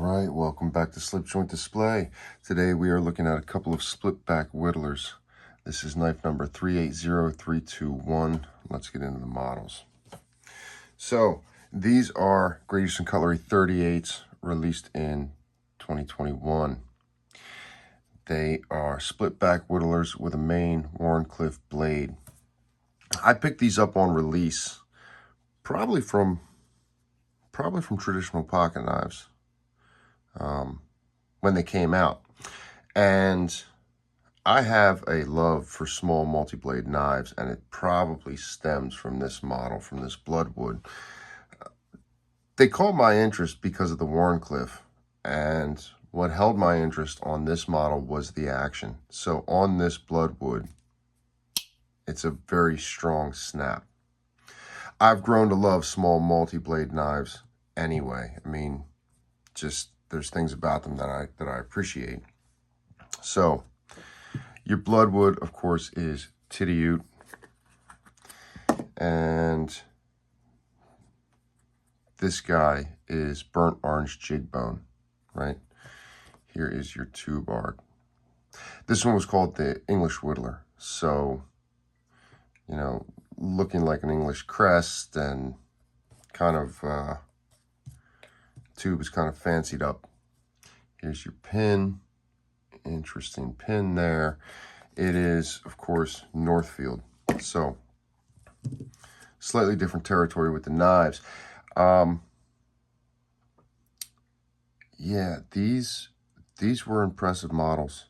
right, welcome back to Slip Joint Display. Today we are looking at a couple of split back whittlers. This is knife number 380321. Let's get into the models. So these are Great Eastern Cutlery 38s released in 2021. They are split back whittlers with a main Wharncliffe blade. I picked these up on release, probably from traditional pocket knives. When they came out, and I have a love for small multi-blade knives, and it probably stems from this model, from this Bloodwood. They caught my interest because of the Wharncliffe, and what held my interest on this model was the action. So on this Bloodwood, it's a very strong snap. I've grown to love small multi-blade knives anyway. I mean, just there's things about them that I appreciate. So your Bloodwood, of course, is Titty-Ute, and this guy is burnt orange jig bone, right? Here is your tube art. This one was called the English Whittler. So, you know, looking like an English crest, and kind of tube is kind of fancied up. Here's your pin. Interesting pin there. It is, of course, Northfield. So slightly different territory with the knives. Yeah, these were impressive models.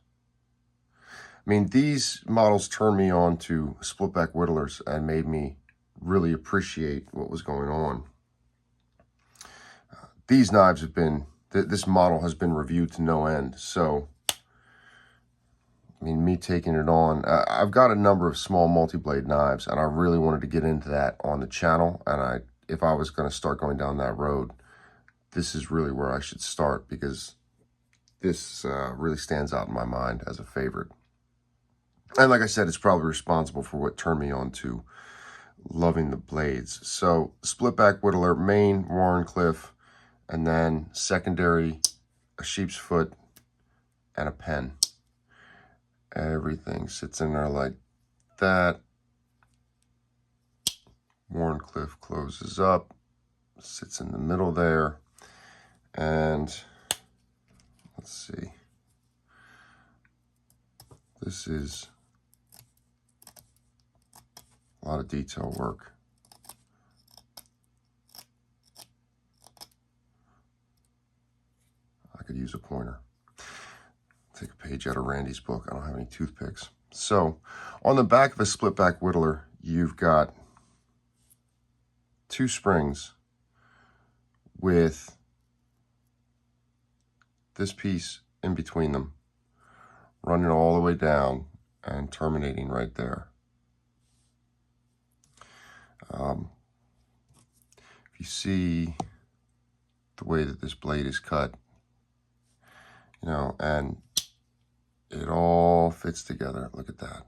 I mean, these models turned me on to split back whittlers and made me really appreciate what was going on. These knives have been, this model has been reviewed to no end. So, I mean, me taking it on, I've got a number of small multi-blade knives, and I really wanted to get into that on the channel. And if I was going to start going down that road, this is really where I should start, because this really stands out in my mind as a favorite. And like I said, it's probably responsible for what turned me on to loving the blades. So split back whittler, main Wharncliffe, and then secondary, a sheep's foot, and a pen. Everything sits in there like that. Wharncliffe closes up, sits in the middle there, and let's see. This is a lot of detail work. I could use a pointer. Take a page out of Randy's book. I don't have any toothpicks. So on the back of a split back whittler, you've got two springs with this piece in between them, running all the way down and terminating right there. If you see the way that this blade is cut, you know, and it all fits together. Look at that.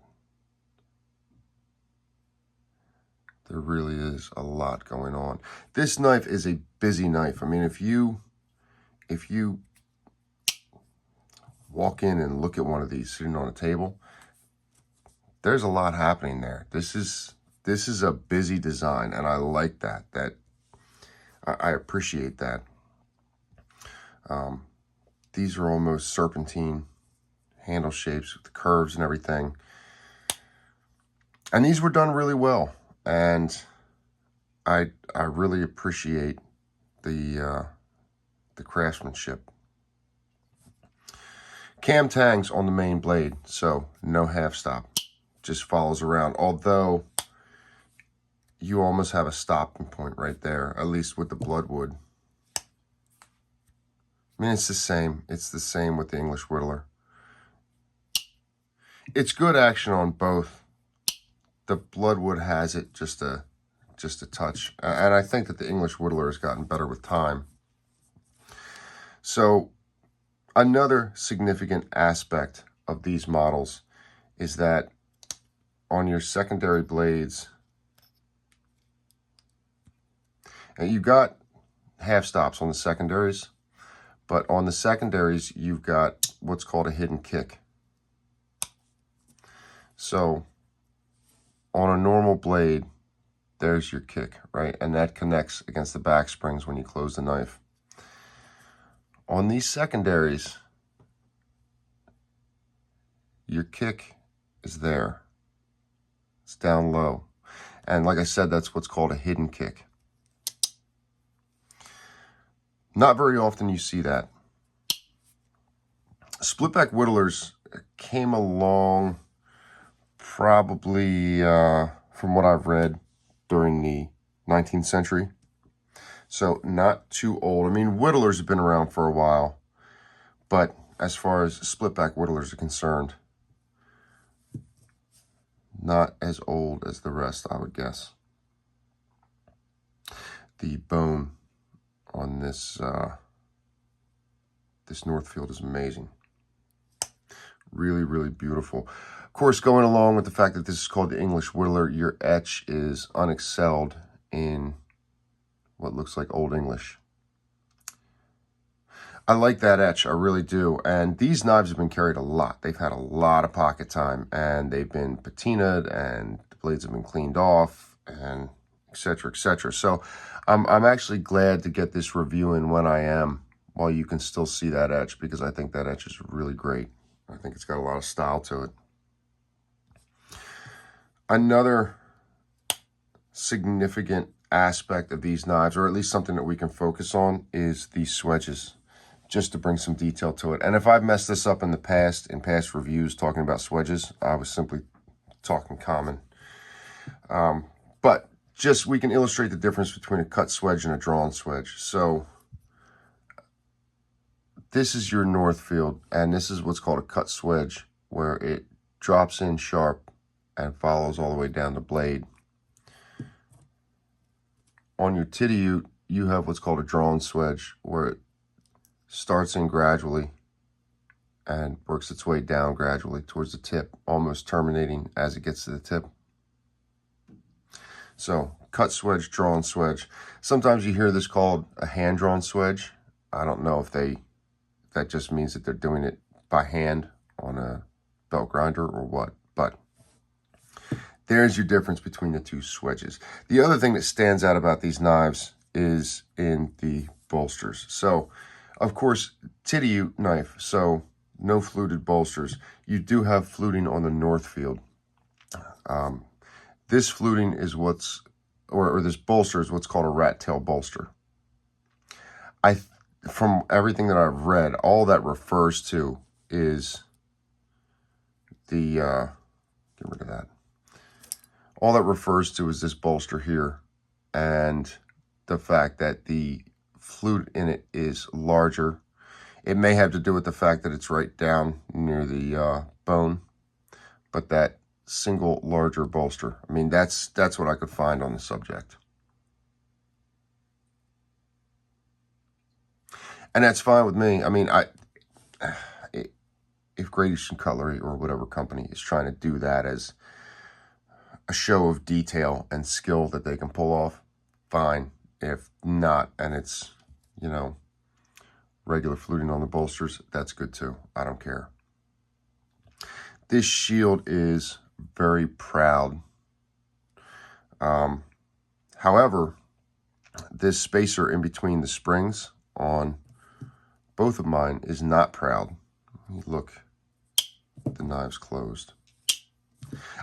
There really is a lot going on. This knife is a busy knife. I mean, if you walk in and look at one of these sitting on a table, there's a lot happening there. This is a busy design, and I like that. I appreciate that. These are almost serpentine handle shapes with the curves and everything. And these were done really well. And I really appreciate the craftsmanship. Cam tangs on the main blade, so no half stop. Just follows around. Although you almost have a stopping point right there, at least with the Bloodwood. I mean, it's the same. It's the same with the English Whittler. It's good action on both. The Bloodwood has it just a touch. And I think that the English Whittler has gotten better with time. So another significant aspect of these models is that on your secondary blades, and you've got half stops on the secondaries, But on the secondaries, you've got what's called a hidden kick. So on a normal blade, there's your kick, right? And that connects against the back springs when you close the knife. On these secondaries, your kick is there. It's down low. And like I said, that's what's called a hidden kick. Not very often you see that. Split back whittlers came along probably, from what I've read, during the 19th century. So not too old. I mean, whittlers have been around for a while, but as far as split back whittlers are concerned, not as old as the rest, I would guess. The bone on this this Northfield is amazing. Really, really beautiful. Of course, going along with the fact that this is called the English Whittler, your etch is unexcelled in what looks like Old English. I like that etch, I really do. And these knives have been carried a lot. They've had a lot of pocket time, and they've been patinaed, and the blades have been cleaned off, and etc., etc. So I'm actually glad to get this review in when I am, while you can still see that etch, because I think that etch is really great. I think it's got a lot of style to it. Another significant aspect of these knives, or at least something that we can focus on, is these swedges, just to bring some detail to it. And if I've messed this up in the past, in past reviews talking about swedges, I was simply talking common. But just we can illustrate the difference between a cut swedge and a drawn swedge. So this is your Northfield, and this is what's called a cut swedge, where it drops in sharp and follows all the way down the blade. On your Titiute, you have what's called a drawn swedge, where it starts in gradually and works its way down gradually towards the tip, almost terminating as it gets to the tip. So, cut swedge, drawn swedge. Sometimes you hear this called a hand-drawn swedge. I don't know if that just means that they're doing it by hand on a belt grinder or what, but there's your difference between the two swedges. The other thing that stands out about these knives is in the bolsters. So, of course, Titiute knife, so no fluted bolsters. You do have fluting on the Northfield. This fluting is or this bolster is what's called a rat tail bolster. From everything that I've read, all that refers to is the, get rid of that. All that refers to is this bolster here, and the fact that the flute in it is larger. It may have to do with the fact that it's right down near the bone, but that single larger bolster. I mean, that's what I could find on the subject. And that's fine with me. I mean, if Great Eastern Cutlery or whatever company is trying to do that as a show of detail and skill that they can pull off, fine. If not, and it's, you know, regular fluting on the bolsters, that's good too. I don't care. This shield is very proud. However, this spacer in between the springs on both of mine is not proud. Look, the knives closed.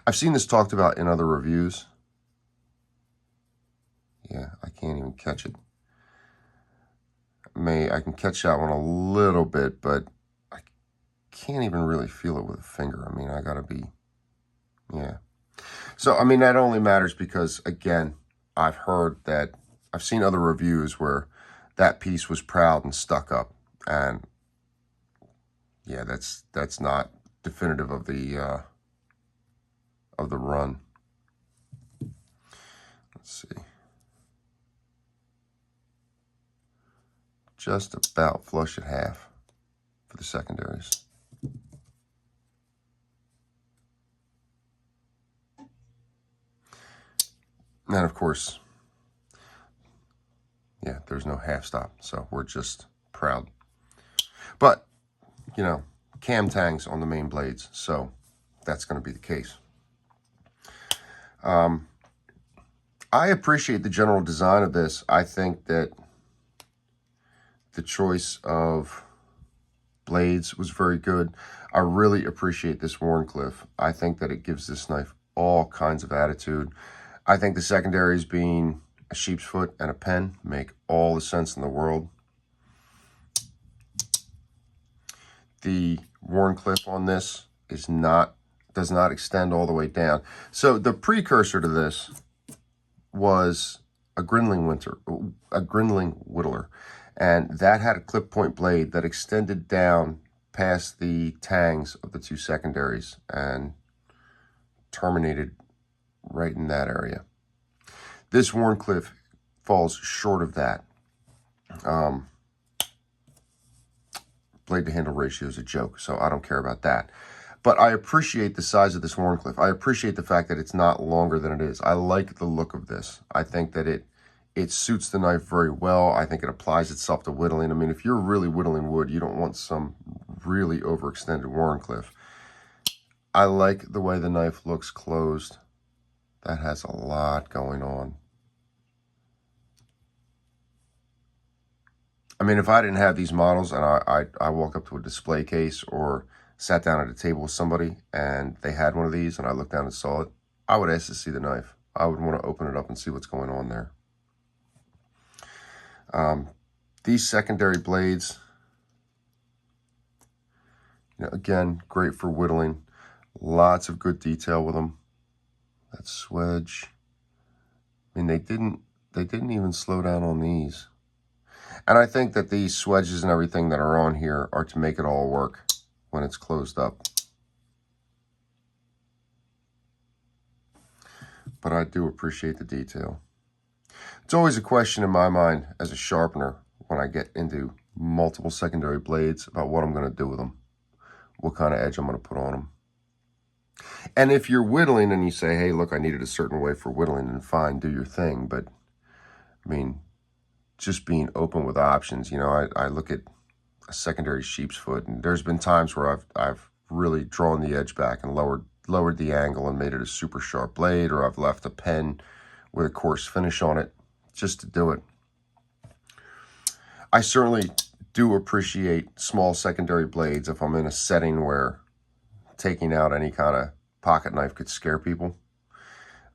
I've seen this talked about in other reviews. Yeah, I can't even catch it. I can catch that one a little bit, but I can't even really feel it with a finger. I mean, I gotta be, yeah. So, I mean, that only matters because, again, I've seen other reviews where that piece was proud and stuck up. And yeah, that's not definitive of the run. Let's see. Just about flush at half for the secondaries. And of course, yeah, there's no half stop, so we're just proud. But, you know, cam tangs on the main blades, so that's going to be the case. I appreciate the general design of this. I think that the choice of blades was very good. I really appreciate this Wharncliffe. I think that it gives this knife all kinds of attitude. I think the secondaries being a sheep's foot and a pen make all the sense in the world. The Wharncliffe on this does not extend all the way down. So the precursor to this was a Grindling Whittler, and that had a clip point blade that extended down past the tangs of the two secondaries and terminated right in that area. This Wharncliffe falls short of that. Blade to handle ratio is a joke, so I don't care about that. But I appreciate the size of this Wharncliffe. I appreciate the fact that it's not longer than it is. I like the look of this. I think that it suits the knife very well. I think it applies itself to whittling. I mean, if you're really whittling wood, you don't want some really overextended Wharncliffe. I like the way the knife looks closed. That has a lot going on. I mean, if I didn't have these models and I walk up to a display case or sat down at a table with somebody and they had one of these and I looked down and saw it, I would ask to see the knife. I would want to open it up and see what's going on there. These secondary blades, you know, again, great for whittling. Lots of good detail with them. That swedge. I mean, they didn't even slow down on these. And I think that these swedges and everything that are on here are to make it all work when it's closed up. But I do appreciate the detail. It's always a question in my mind as a sharpener when I get into multiple secondary blades about what I'm going to do with them, what kind of edge I'm going to put on them. And if you're whittling and you say, hey, look, I need it a certain way for whittling, and fine, do your thing. But, I mean, just being open with options, you know, I look at a secondary sheep's foot, and there's been times where I've really drawn the edge back and lowered the angle and made it a super sharp blade, or I've left a pen with a coarse finish on it just to do it. I certainly do appreciate small secondary blades if I'm in a setting where taking out any kind of pocket knife could scare people.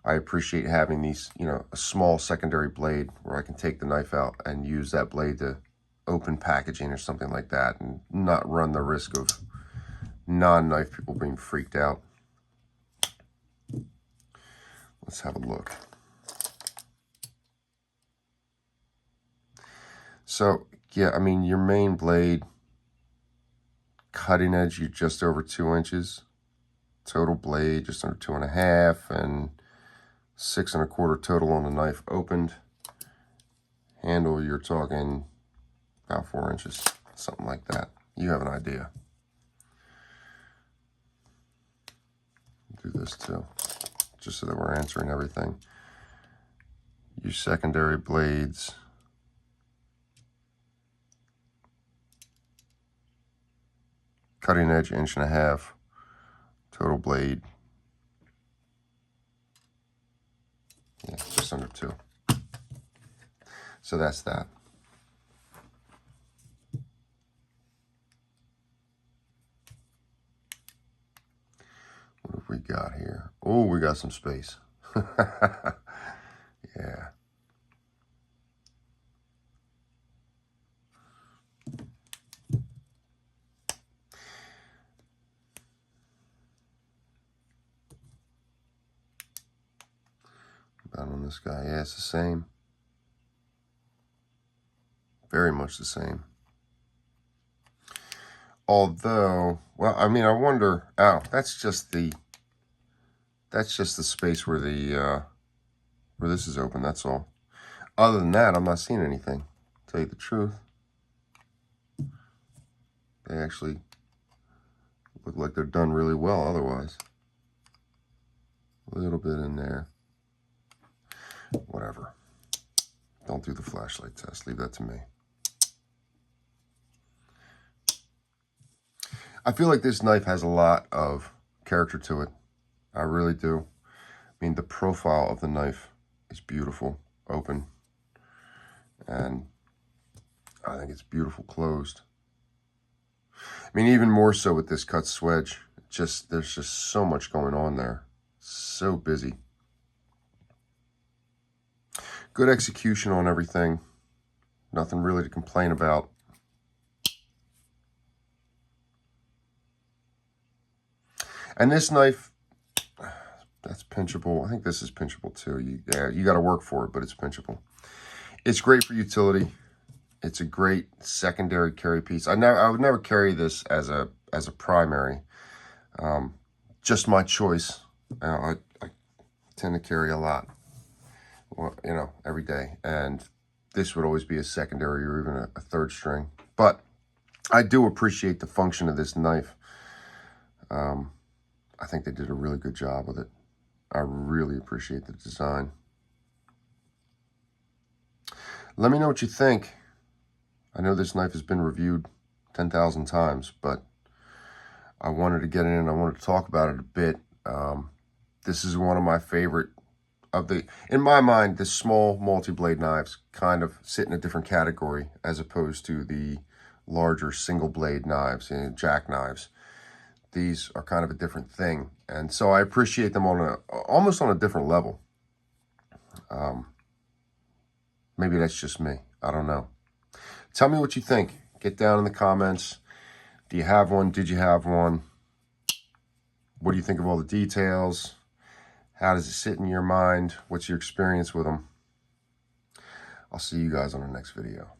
I appreciate having these, you know, a small secondary blade where I can take the knife out and use that blade to open packaging or something like that and not run the risk of non-knife people being freaked out. Let's have a look. So, yeah, I mean, your main blade, cutting edge, you're just over 2 inches. Total blade, just under 2.5, and 6 1/4 total on the knife opened. Handle, you're talking about 4 inches, something like that. You have an idea. Do this too, just so that we're answering everything. Your secondary blades, cutting edge 1.5 inch, total blade, yeah, just under 2. So that's that. What have we got here? Oh, we got some space. Yeah. About on this guy, yeah, it's the same. Very much the same. Although, well, I mean, I wonder. Oh, that's just the space where the where this is open. That's all. Other than that, I'm not seeing anything. To tell you the truth, they actually look like they're done really well. Otherwise, a little bit in there. Whatever. Don't do the flashlight test. Leave that to me. I feel like this knife has a lot of character to it. I really do. I mean, the profile of the knife is beautiful, open, and I think it's beautiful closed. I mean, even more so with this cut swedge. There's just so much going on there. So busy. Good execution on everything. Nothing really to complain about. And this knife, that's pinchable. I think this is pinchable too. You got to work for it, but it's pinchable. It's great for utility. It's a great secondary carry piece. I would never carry this as a primary. Just my choice. I tend to carry a lot, you know, every day, and this would always be a secondary or even a third string. But I do appreciate the function of this knife. I think they did a really good job with it. I really appreciate the design. Let me know what you think. I know this knife has been reviewed 10,000 times, but I wanted to get in and I wanted to talk about it a bit. This is one of my favorite in my mind, the small multi-blade knives kind of sit in a different category as opposed to the larger single blade knives and jackknives. These are kind of a different thing, and so I appreciate them almost on a different level. Maybe that's just me. I don't know. Tell me what you think. Get down in the comments. Do you have one? Did you have one? What do you think of all the details? How does it sit in your mind? What's your experience with them? I'll see you guys on the next video.